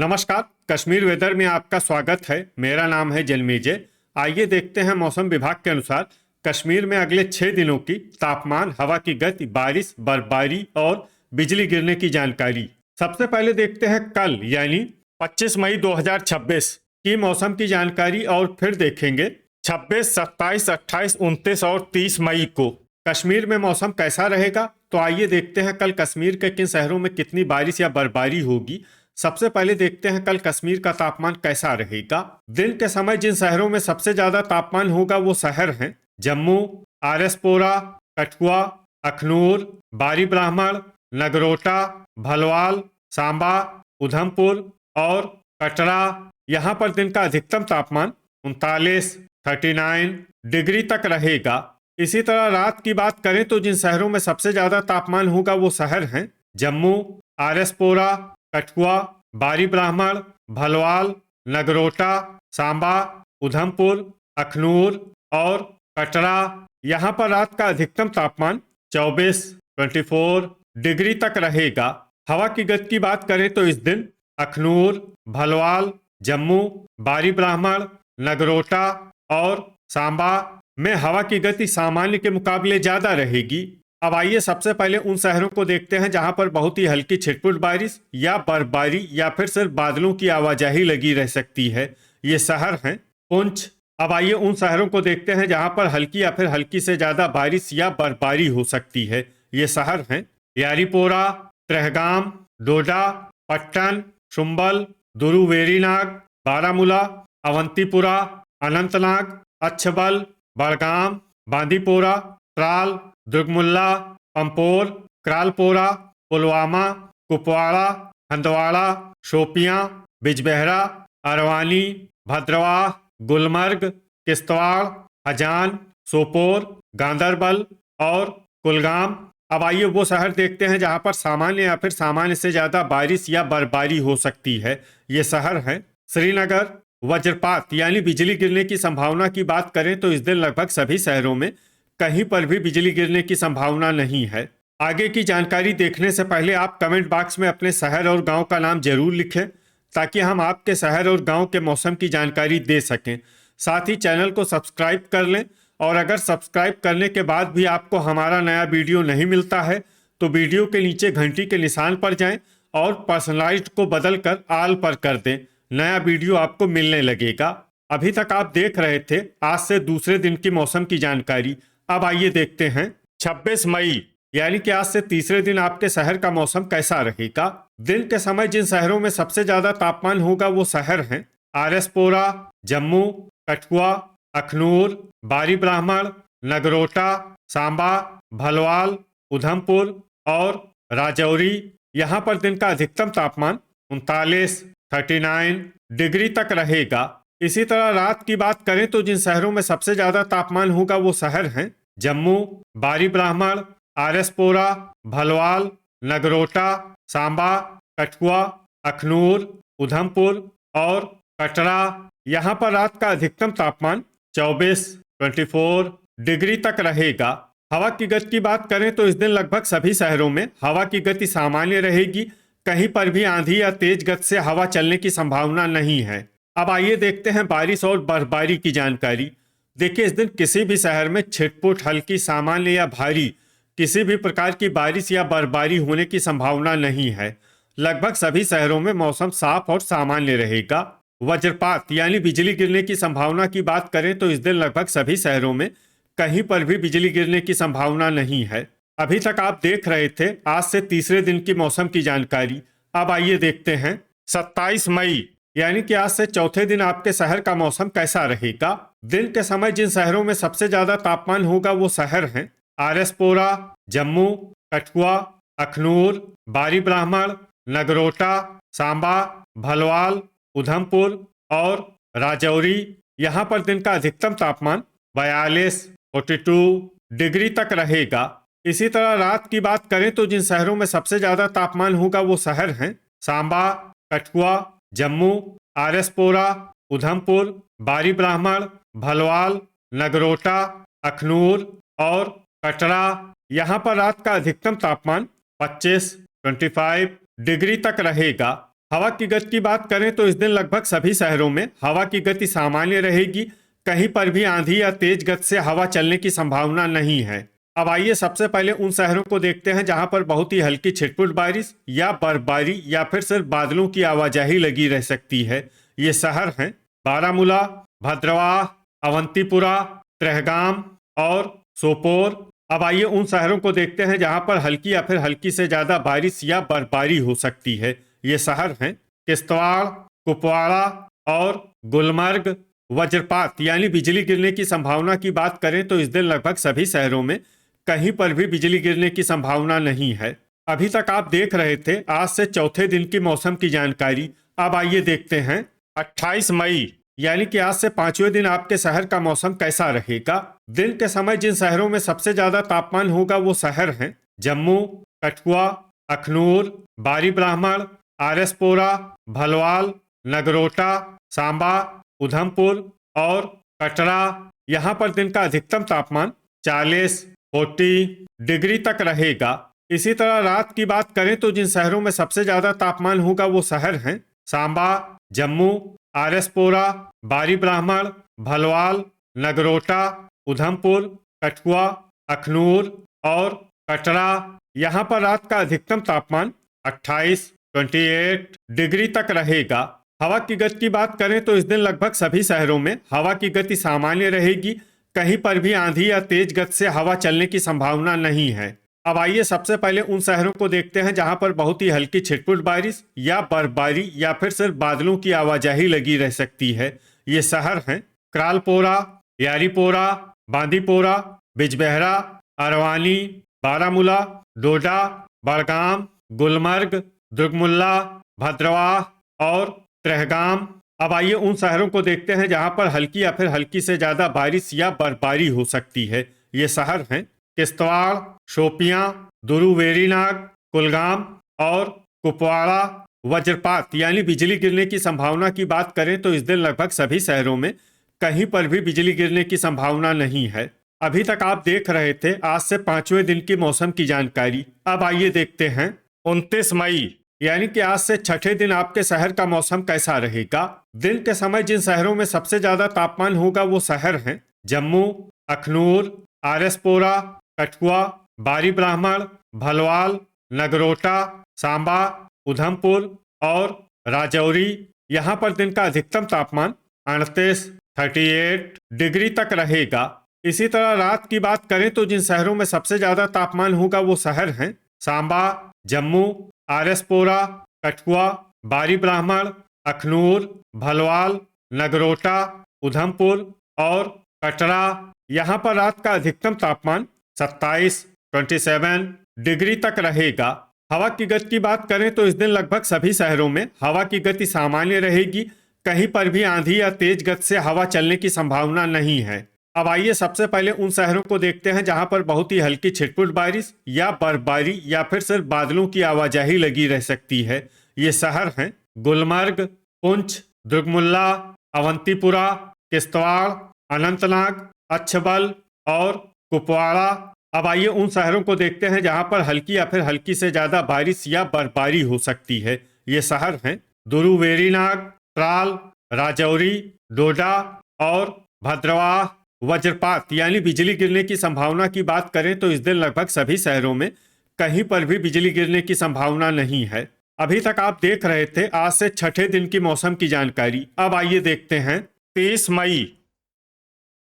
नमस्कार। कश्मीर वेदर में आपका स्वागत है। मेरा नाम है जलमेजय। आइए देखते हैं मौसम विभाग के अनुसार कश्मीर में अगले 6 दिनों की तापमान, हवा की गति, बारिश, बर्फबारी और बिजली गिरने की जानकारी। सबसे पहले देखते हैं कल यानी 25 मई 2026 की मौसम की जानकारी और फिर देखेंगे 26, 27, 28, 29 और 30 मई को कश्मीर में मौसम कैसा रहेगा। तो आइए देखते हैं कल कश्मीर के किन शहरों में कितनी बारिश या बर्फबारी होगी। सबसे पहले देखते हैं कल कश्मीर का तापमान कैसा रहेगा। दिन के समय जिन शहरों में सबसे ज्यादा तापमान होगा वो शहर हैं जम्मू, आरएसपोरा, कठुआ, अखनूर, बारी ब्राह्मण, नगरोटा, भलवाल, सांबा, उधमपुर और कटरा। यहाँ पर दिन का अधिकतम तापमान 39 डिग्री तक रहेगा। इसी तरह रात की बात करें तो जिन शहरों में सबसे ज्यादा तापमान होगा वो शहर हैं जम्मू, आरएसपोरा, कठुआ, बारी ब्राह्मण, भलवाल, नगरोटा, सांबा, उधमपुर, अखनूर और कटरा। यहाँ पर रात का अधिकतम तापमान 24 डिग्री तक रहेगा। हवा की गति की बात करें तो इस दिन अखनूर, भलवाल, जम्मू, बारी ब्राह्मण, नगरोटा और सांबा में हवा की गति सामान्य के मुकाबले ज्यादा रहेगी। अब आइए सबसे पहले उन शहरों को देखते हैं जहां पर बहुत ही हल्की छिटपुट बारिश या बर्फबारी या फिर सिर्फ बादलों की आवाजाही लगी रह सकती है। ये शहर हैं पुंछ। अब आइए उन शहरों को देखते हैं जहां पर हल्की या फिर हल्की से ज्यादा बारिश या बर्फबारी हो सकती है। ये शहर हैं यारीपोरा, ट्रहगाम, डोडा, पट्टन, शुम्बल, दुरू वेरीनाग, बारामूला, अवंतीपुरा, अनंतनाग, अच्छबल, बड़गाम, बांदीपोरा, त्राल, दुर्गमुल्ला, पंपोर, क्रालपोरा, पुलवामा, कुपवाड़ा, हंदवाड़ा, शोपियां, बिजबेहरा, अरवानी, भद्रवाह, गुलमर्ग, किश्तवाड़, हजान, सोपोर, गांदरबल और कुलगाम। अब आइए वो शहर देखते हैं जहां पर सामान्य या फिर सामान्य से ज्यादा बारिश या बर्फबारी हो सकती है। ये शहर हैं श्रीनगर। वज्रपात यानी बिजली गिरने की संभावना की बात करें तो इस दिन लगभग सभी शहरों में कहीं पर भी बिजली गिरने की संभावना नहीं है। आगे की जानकारी देखने से पहले आप कमेंट बॉक्स में अपने शहर और गांव का नाम जरूर लिखें ताकि हम आपके शहर और गांव के मौसम की जानकारी दे सकें। साथ ही चैनल को सब्सक्राइब कर लें और अगर सब्सक्राइब करने के बाद भी आपको हमारा नया वीडियो नहीं मिलता है तो वीडियो के नीचे घंटी के निशान पर जाएं और पर्सनलाइज्ड को बदलकर ऑल पर कर दें। नया वीडियो आपको मिलने लगेगा। अभी तक आप देख रहे थे आज से दूसरे दिन की मौसम की जानकारी। अब आइए देखते हैं 26 मई यानी कि आज से तीसरे दिन आपके शहर का मौसम कैसा रहेगा। दिन के समय जिन शहरों में सबसे ज्यादा तापमान होगा वो शहर हैं आरएसपोरा, जम्मू, कठुआ, अखनूर, बारी ब्राह्मण, नगरोटा, सांबा, भलवाल, उधमपुर और राजौरी। यहाँ पर दिन का अधिकतम तापमान 39 डिग्री तक रहेगा। इसी तरह रात की बात करें तो जिन शहरों में सबसे ज्यादा तापमान होगा वो शहर हैं जम्मू, बारी ब्राह्मण, आरएसपोरा, भलवाल, नगरोटा, सांबा, कठुआ, अखनूर, उधमपुर और कटरा। यहाँ पर रात का अधिकतम तापमान 24 डिग्री तक रहेगा। हवा की गति की बात करें तो इस दिन लगभग सभी शहरों में हवा की गति सामान्य रहेगी। कहीं पर भी आंधी या तेज गति से हवा चलने की संभावना नहीं है। अब आइए देखते हैं बारिश और बर्फबारी की जानकारी। देखिए इस दिन किसी भी शहर में छिटपुट, हल्की, सामान्य या भारी किसी भी प्रकार की बारिश या बर्फबारी होने की संभावना नहीं है। लगभग सभी शहरों में मौसम साफ और सामान्य रहेगा। वज्रपात यानी बिजली गिरने की संभावना की बात करें तो इस दिन लगभग सभी शहरों में कहीं पर भी बिजली गिरने की संभावना नहीं है। अभी तक आप देख रहे थे आज से तीसरे दिन की मौसम की जानकारी। अब आइए देखते हैं 27 मई यानी कि आज से चौथे दिन आपके शहर का मौसम कैसा रहेगा। दिन के समय जिन शहरों में सबसे ज्यादा तापमान होगा वो शहर हैं आरएसपोरा, जम्मू, कठुआ, अखनूर, बारी ब्राह्मण, नगरोटा, सांबा, भलवाल, उधमपुर और राजौरी। यहाँ पर दिन का अधिकतम तापमान 42 डिग्री तक रहेगा। इसी तरह रात की बात करें तो जिन शहरों में सबसे ज्यादा तापमान होगा वो शहर हैं सांबा, कठुआ, जम्मू, आरएसपोरा, उधमपुर, बारी ब्राह्मण, भलवाल, नगरोटा, अखनूर और कटरा। यहाँ पर रात का अधिकतम तापमान 25 डिग्री तक रहेगा। हवा की गति की बात करें तो इस दिन लगभग सभी शहरों में हवा की गति सामान्य रहेगी। कहीं पर भी आंधी या तेज गति से हवा चलने की संभावना नहीं है। अब आइए सबसे पहले उन शहरों को देखते हैं जहां पर बहुत ही हल्की छिटपुट बारिश या बर्फबारी या फिर सिर्फ बादलों की आवाजाही लगी रह सकती है। ये शहर हैं बारामूला, भद्रवाह, अवंतीपुरा, त्रेहगाम और सोपोर। अब आइए उन शहरों को देखते हैं जहां पर हल्की या फिर हल्की से ज्यादा बारिश या बर्फबारी हो सकती है। ये शहर हैं किश्तवाड़, कुपवाड़ा और गुलमर्ग। वज्रपात यानी बिजली गिरने की संभावना की बात करें तो इस दिन लगभग सभी शहरों में कहीं पर भी बिजली गिरने की संभावना नहीं है। अभी तक आप देख रहे थे आज से चौथे दिन की मौसम की जानकारी। अब आइए देखते हैं 28 मई यानी कि आज से पांचवें दिन आपके शहर का मौसम कैसा रहेगा। दिन के समय जिन शहरों में सबसे ज्यादा तापमान होगा वो शहर हैं जम्मू, कठुआ, अखनूर, बारी ब्राह्मण, आरएसपोरा, भलवाल, नगरोटा, सांबा, उधमपुर और कटरा। यहाँ पर दिन का अधिकतम तापमान 40 डिग्री तक रहेगा। इसी तरह रात की बात करें तो जिन शहरों में सबसे ज्यादा तापमान होगा वो शहर हैं सांबा, जम्मू, आरएसपोरा, बारी ब्राह्मण, भलवाल, नगरोटा, उधमपुर, कठुआ, अखनूर और कटरा। यहाँ पर रात का अधिकतम तापमान 28 डिग्री तक रहेगा। हवा की गति की बात करें तो इस दिन लगभग सभी शहरों में हवा की गति सामान्य रहेगी। कहीं पर भी आंधी या तेज गति से हवा चलने की संभावना नहीं है। अब आइए सबसे पहले उन शहरों को देखते हैं जहां पर बहुत ही हल्की छिटपुट बारिश या बर्फबारी या फिर सिर्फ बादलों की आवाजाही लगी रह सकती है। ये शहर हैं क्रालपोरा, यारीपोरा, बांदीपोरा, बिजबेहरा, अरवानी, बारामूला, डोडा, बड़गाम, गुलमर्ग, दुर्गमुल्ला, भद्रवाह और त्रेहगाम। अब आइए उन शहरों को देखते हैं जहां पर हल्की या फिर हल्की से ज्यादा बारिश या बर्फबारी हो सकती है। ये शहर हैं किश्तवाड़, शोपियां, दुरुवेरीनाग, कुलगाम और कुपवाड़ा। वज्रपात यानी बिजली गिरने की संभावना की बात करें तो इस दिन लगभग सभी शहरों में कहीं पर भी बिजली गिरने की संभावना नहीं है। अभी तक आप देख रहे थे आज से पांचवें दिन की मौसम की जानकारी। अब आइए देखते हैं 29 मई यानी कि आज से छठे दिन आपके शहर का मौसम कैसा रहेगा। दिन के समय जिन शहरों में सबसे ज्यादा तापमान होगा वो शहर हैं जम्मू, अखनूर, आरएसपोरा, कठुआ, बारी ब्राह्मण, भलवाल, नगरोटा, सांबा, उधमपुर और राजौरी। यहाँ पर दिन का अधिकतम तापमान 38 डिग्री तक रहेगा। इसी तरह रात की बात करें तो जिन शहरों में सबसे ज्यादा तापमान होगा वो शहर हैं सांबा, जम्मू, आरएसपोरा, कठुआ, बारी ब्राह्मण, अखनूर, भलवाल, नगरोटा, उधमपुर और कटरा। यहाँ पर रात का अधिकतम तापमान 27 डिग्री तक रहेगा। हवा की गति की बात करें तो इस दिन लगभग सभी शहरों में हवा की गति सामान्य रहेगी। कहीं पर भी आंधी या तेज गति से हवा चलने की संभावना नहीं है। अब आइए सबसे पहले उन शहरों को देखते हैं जहां पर बहुत ही हल्की छिटपुट बारिश या बर्फबारी या फिर सिर्फ बादलों की आवाजाही लगी रह सकती है। ये शहर हैं गुलमर्ग, पुंछ, दुर्गमुल्ला, अवंतीपुरा, किश्तवाड़, अनंतनाग, अच्छबल और कुपवाड़ा। अब आइए उन शहरों को देखते हैं जहां पर हल्की या फिर हल्की से ज्यादा बारिश या बर्फबारी हो सकती है। ये शहर हैं दुरुवेरीनाग, त्राल, राजौरी, डोडा और भद्रवाह। वज्रपात यानी बिजली गिरने की संभावना की बात करें तो इस दिन लगभग सभी शहरों में कहीं पर भी बिजली गिरने की संभावना नहीं है। अभी तक आप देख रहे थे आज से छठे दिन की मौसम की जानकारी। अब आइए देखते हैं 30 मई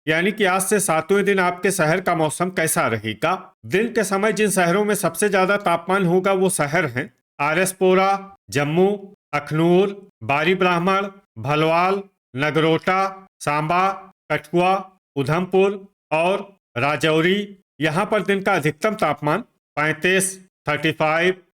यानी कि आज से सातवें दिन आपके शहर का मौसम कैसा रहेगा। दिन के समय जिन शहरों में सबसे ज्यादा तापमान होगा वो शहर हैं आरएसपोरा, जम्मू, अखनूर, बारी ब्राह्मण, भलवाल, नगरोटा, सांबा, कठुआ, उधमपुर और राजौरी। यहाँ पर दिन का अधिकतम तापमान 35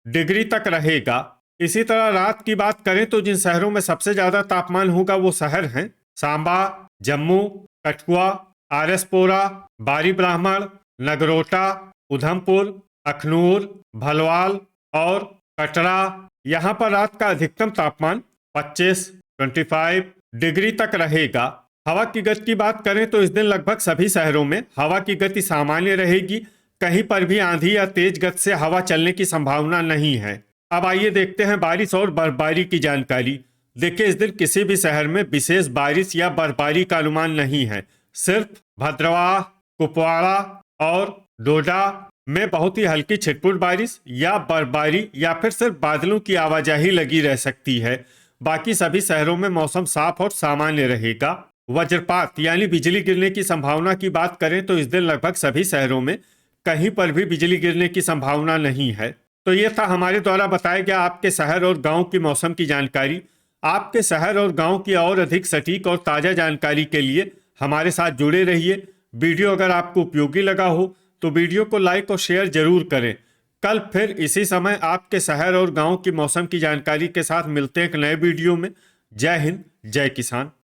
डिग्री तक रहेगा। इसी तरह रात की बात करें तो जिन शहरों में सबसे ज्यादा तापमान होगा वो शहर हैं सांबा, जम्मू, कठुआ, आरएसपोरा, बारी ब्राह्मण, नगरोटा, उधमपुर, अखनूर, भलवाल और कटरा। यहाँ पर रात का अधिकतम तापमान 25 डिग्री तक रहेगा। हवा की गति की बात करें तो इस दिन लगभग सभी शहरों में हवा की गति सामान्य रहेगी। कहीं पर भी आंधी या तेज गति से हवा चलने की संभावना नहीं है। अब आइए देखते हैं बारिश और बर्फबारी की जानकारी। देखिए, इस दिन किसी भी शहर में विशेष बारिश या बर्फबारी का अनुमान नहीं है। सिर्फ भद्रवाह, कुपवाड़ा और डोडा में बहुत ही हल्की छिटपुट बारिश या बर्फबारी या फिर सिर्फ बादलों की आवाजाही लगी रह सकती है। बाकी सभी शहरों में मौसम साफ और सामान्य रहेगा। वज्रपात यानी बिजली गिरने की संभावना की बात करें तो इस दिन लगभग सभी शहरों में कहीं पर भी बिजली गिरने की संभावना नहीं है। तो ये था हमारे द्वारा बताया गया आपके शहर और गांव की मौसम की जानकारी। आपके शहर और गांव की और अधिक सटीक और ताज़ा जानकारी के लिए हमारे साथ जुड़े रहिए। वीडियो अगर आपको उपयोगी लगा हो तो वीडियो को लाइक और शेयर जरूर करें। कल फिर इसी समय आपके शहर और गांव की मौसम की जानकारी के साथ मिलते हैं एक नए वीडियो में। जय हिंद, जय किसान।